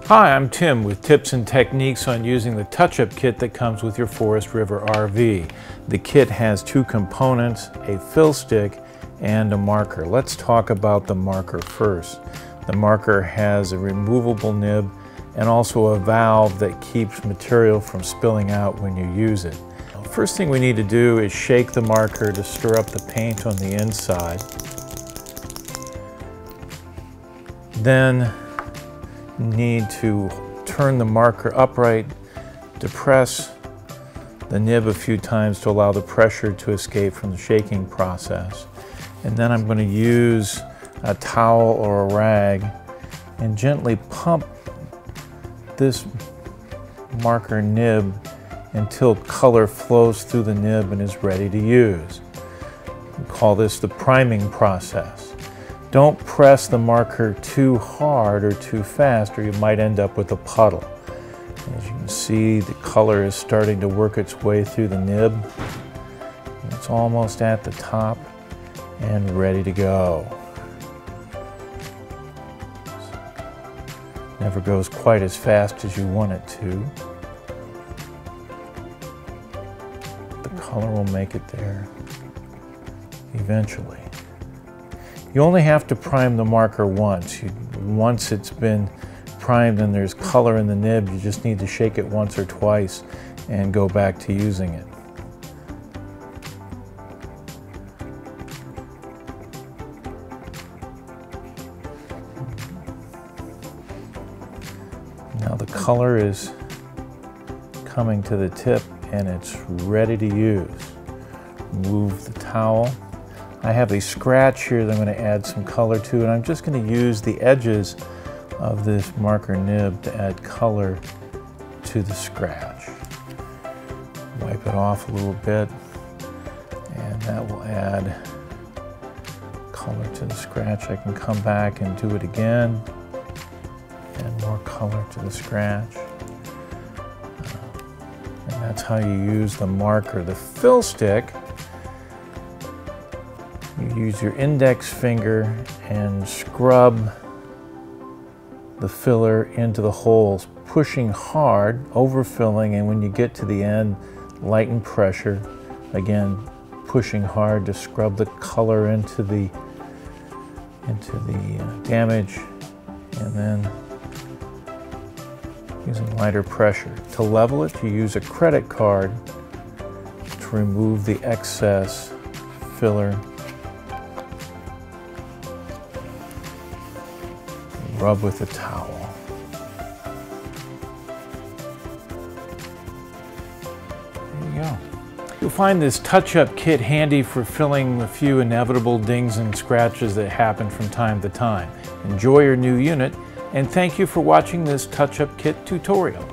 Hi, I'm Tim with tips and techniques on using the touch-up kit that comes with your Forest River RV. The kit has two components, a fill stick and a marker. Let's talk about the marker first. The marker has a removable nib and also a valve that keeps material from spilling out when you use it. First thing we need to do is shake the marker to stir up the paint on the inside. Then need to turn the marker upright, depress the nib a few times to allow the pressure to escape from the shaking process. And then I'm going to use a towel or a rag and gently pump this marker nib until color flows through the nib and is ready to use. We call this the priming process. Don't press the marker too hard or too fast or you might end up with a puddle. As you can see, the color is starting to work its way through the nib. It's almost at the top and ready to go. Never goes quite as fast as you want it to. The color will make it there eventually. You only have to prime the marker once. Once it's been primed and there's color in the nib, you just need to shake it once or twice and go back to using it. Now the color is coming to the tip and it's ready to use. Move the towel. I have a scratch here that I'm going to add some color to, and I'm just going to use the edges of this marker nib to add color to the scratch. Wipe it off a little bit, and that will add color to the scratch. I can come back and do it again, add more color to the scratch. And that's how you use the marker. The fill stick, you use your index finger and scrub the filler into the holes, pushing hard, overfilling, and when you get to the end, lighten pressure. Again, pushing hard to scrub the color into the damage, and then using lighter pressure. To level it, you use a credit card to remove the excess filler. Rub with a towel. There you go. You'll find this touch-up kit handy for filling a few inevitable dings and scratches that happen from time to time. Enjoy your new unit, and thank you for watching this touch-up kit tutorial.